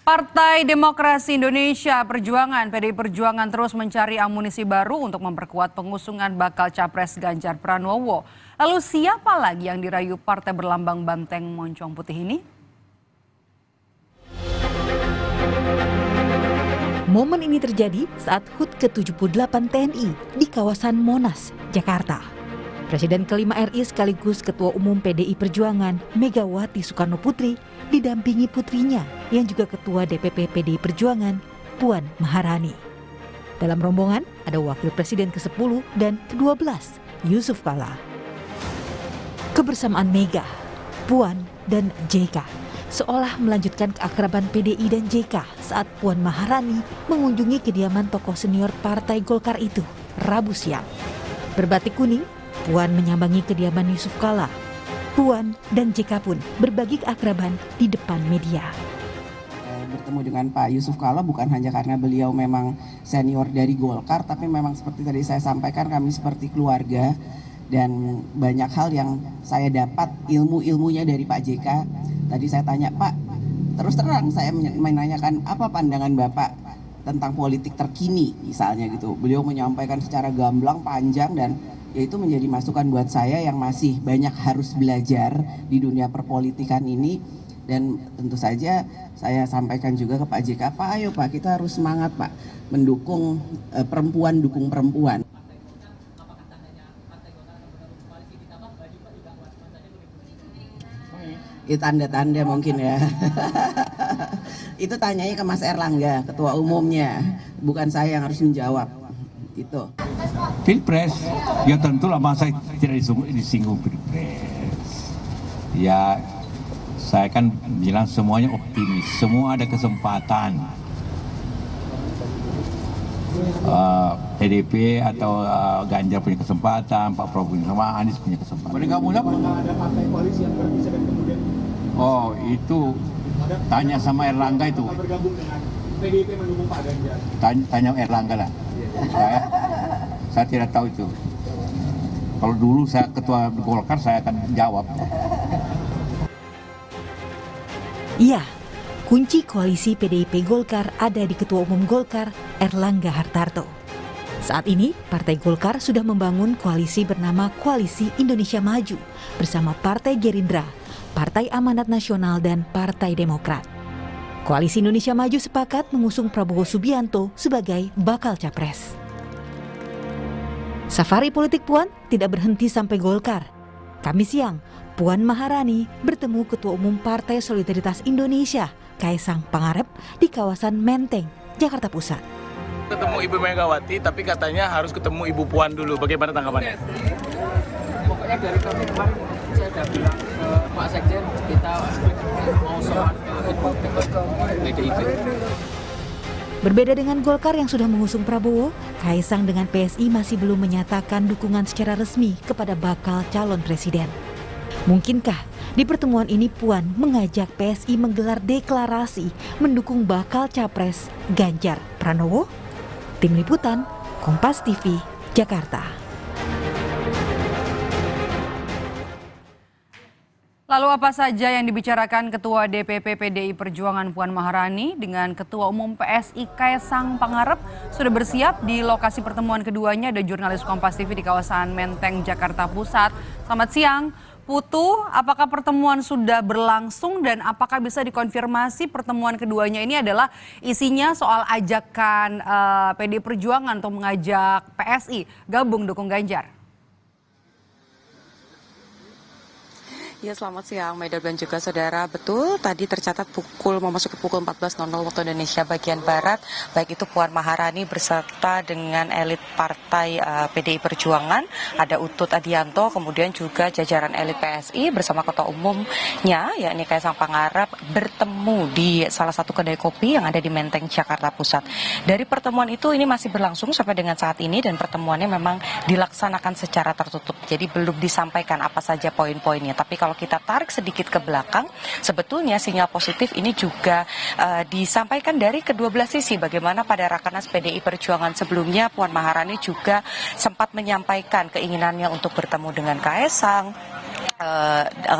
Partai Demokrasi Indonesia Perjuangan (PDI Perjuangan) terus mencari amunisi baru untuk memperkuat pengusungan bakal Capres Ganjar Pranowo. Lalu siapa lagi yang dirayu partai berlambang banteng moncong putih ini? Momen ini terjadi saat HUT ke-78 TNI di kawasan Monas, Jakarta. Presiden kelima RI sekaligus Ketua Umum PDI Perjuangan Megawati Soekarno Putri didampingi putrinya yang juga Ketua DPP PDI Perjuangan Puan Maharani. Dalam rombongan ada Wakil Presiden ke-10 dan ke-12 Yusuf Kala. Kebersamaan Mega, Puan, dan JK seolah melanjutkan keakraban PDI dan JK saat Puan Maharani mengunjungi kediaman tokoh senior Partai Golkar itu Rabu siang. Berbatik kuning, Puan menyambangi kediaman Yusuf Kala. Puan dan JK pun berbagi keakraban di depan media. Bertemu dengan Pak Yusuf Kala bukan hanya karena beliau memang senior dari Golkar, tapi memang seperti tadi saya sampaikan kami seperti keluarga dan banyak hal yang saya dapat ilmunya dari Pak JK. Tadi saya tanya, Pak, terus terang saya menanyakan apa pandangan Bapak tentang politik terkini misalnya gitu. Beliau menyampaikan secara gamblang, panjang, dan itu menjadi masukan buat saya yang masih banyak harus belajar di dunia perpolitikan ini. Dan tentu saja saya sampaikan juga ke Pak JK, Pak ayo Pak kita harus semangat Pak mendukung perempuan, dukung perempuan. Itu tanda-tanda mungkin ya. Itu tanyanya ke Mas Erlangga, ketua umumnya, bukan saya yang harus menjawab. Gitu. Pilpres, ya tentulah masa tidak disinggung Pilpres. Ya, saya kan bilang semuanya optimis, semua ada kesempatan. PDP atau Ganjar punya kesempatan, Pak Prabowo punya kesempatan, Anies punya kesempatan. Ada partai koalisi yang bisa dan kemudian. Oh, itu tanya sama Erlangga itu. Bergabung dengan PDIP mendukung Pak Ganjar. Tanya Erlangga lah. Saya tidak tahu itu. Kalau dulu saya ketua Golkar saya akan jawab. Iya, kunci koalisi PDIP Golkar ada di Ketua Umum Golkar Erlangga Hartarto. Saat ini, Partai Golkar sudah membangun koalisi bernama Koalisi Indonesia Maju bersama Partai Gerindra, Partai Amanat Nasional, dan Partai Demokrat. Koalisi Indonesia Maju sepakat mengusung Prabowo Subianto sebagai bakal capres. Safari politik Puan tidak berhenti sampai Golkar. Kamis siang, Puan Maharani bertemu Ketua Umum Partai Solidaritas Indonesia, Kaisang Pangarep, di kawasan Menteng, Jakarta Pusat. Ketemu Ibu Megawati, tapi katanya harus ketemu Ibu Puan dulu. Bagaimana tanggapannya? Pokoknya dari kemarin saya sudah bilang ke Pak Sekjen, kita mau soal ke PDIP. Berbeda dengan Golkar yang sudah mengusung Prabowo, Kaisang dengan PSI masih belum menyatakan dukungan secara resmi kepada bakal calon presiden. Mungkinkah di pertemuan ini Puan mengajak PSI menggelar deklarasi mendukung bakal capres Ganjar Pranowo? Tim Liputan, Kompas TV, Jakarta. Lalu apa saja yang dibicarakan Ketua DPP PDI Perjuangan Puan Maharani dengan Ketua Umum PSI Kaisang Pangarep? Sudah bersiap di lokasi pertemuan keduanya, ada jurnalis Kompas TV di kawasan Menteng, Jakarta Pusat. Selamat siang, Putu. Apakah pertemuan sudah berlangsung dan apakah bisa dikonfirmasi pertemuan keduanya ini adalah isinya soal ajakan PDI Perjuangan untuk mengajak PSI gabung dukung Ganjar? Ya, selamat siang Medar dan juga saudara. Betul, tadi tercatat memasuki pukul 14.00 waktu Indonesia bagian Barat, baik itu Puan Maharani berserta dengan elit partai PDI Perjuangan, ada Utut Adianto, kemudian juga jajaran elit PSI bersama ketua umumnya, yakni Kaisang Pangarep, bertemu di salah satu kedai kopi yang ada di Menteng, Jakarta Pusat. Dari pertemuan itu ini masih berlangsung sampai dengan saat ini dan pertemuannya memang dilaksanakan secara tertutup, jadi belum disampaikan apa saja poin-poinnya. Tapi kalau kita tarik sedikit ke belakang, sebetulnya sinyal positif ini juga disampaikan dari kedua belah sisi. Bagaimana pada Rakernas PDI Perjuangan sebelumnya, Puan Maharani juga sempat menyampaikan keinginannya untuk bertemu dengan Kaisang,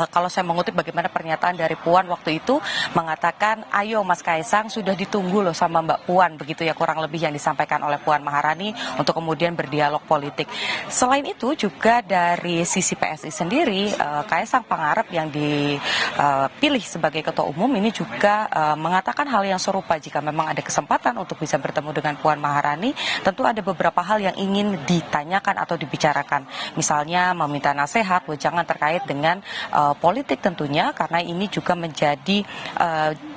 kalau saya mengutip bagaimana pernyataan dari Puan waktu itu mengatakan, ayo Mas Kaisang sudah ditunggu loh sama Mbak Puan, begitu ya kurang lebih yang disampaikan oleh Puan Maharani untuk kemudian berdialog politik. Selain itu juga dari sisi PSI sendiri, Kaisang Pangarep yang dipilih sebagai ketua umum ini juga mengatakan hal yang serupa. Jika memang ada kesempatan untuk bisa bertemu dengan Puan Maharani, tentu ada beberapa hal yang ingin ditanyakan atau dibicarakan. Misalnya meminta nasihat, wejangan terkait dengan politik tentunya, karena ini juga menjadi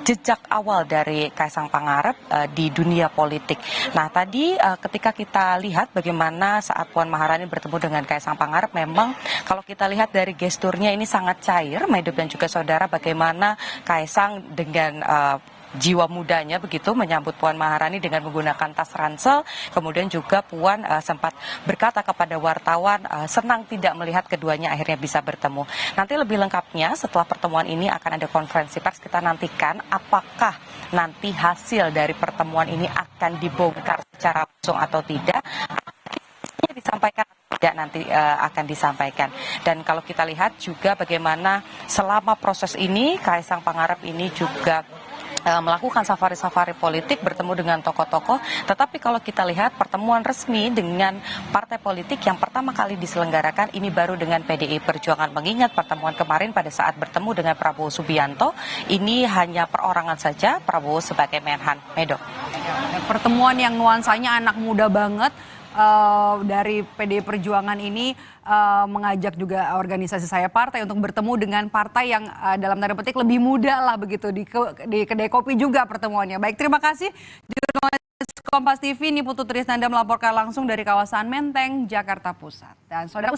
jejak awal dari Kaisang Pangarep di dunia politik. Nah tadi ketika kita lihat bagaimana saat Puan Maharani bertemu dengan Kaisang Pangarep, memang kalau kita lihat dari gesturnya ini sangat cair, Medop dan juga saudara, bagaimana Kaisang dengan jiwa mudanya begitu menyambut Puan Maharani dengan menggunakan tas ransel. Kemudian juga Puan sempat berkata kepada wartawan senang tidak melihat keduanya akhirnya bisa bertemu. Nanti lebih lengkapnya setelah pertemuan ini akan ada konferensi pers, kita nantikan apakah nanti hasil dari pertemuan ini akan dibongkar secara langsung atau tidak. Disampaikan tidak nanti akan disampaikan. Dan kalau kita lihat juga bagaimana selama proses ini Kaisang Pangarep ini juga melakukan safari-safari politik, bertemu dengan tokoh-tokoh. Tetapi kalau kita lihat pertemuan resmi dengan partai politik yang pertama kali diselenggarakan ini baru dengan PDI Perjuangan. Mengingat pertemuan kemarin pada saat bertemu dengan Prabowo Subianto, ini hanya perorangan saja, Prabowo sebagai Menhan. Medo. Pertemuan yang nuansanya anak muda banget. Dari PDI Perjuangan ini mengajak juga organisasi saya partai untuk bertemu dengan partai yang dalam tanda petik lebih muda lah begitu di kedai kopi juga pertemuannya. Baik, terima kasih jurnalis Kompas TV Niputu Trisnanda melaporkan langsung dari kawasan Menteng, Jakarta Pusat. Dan saudara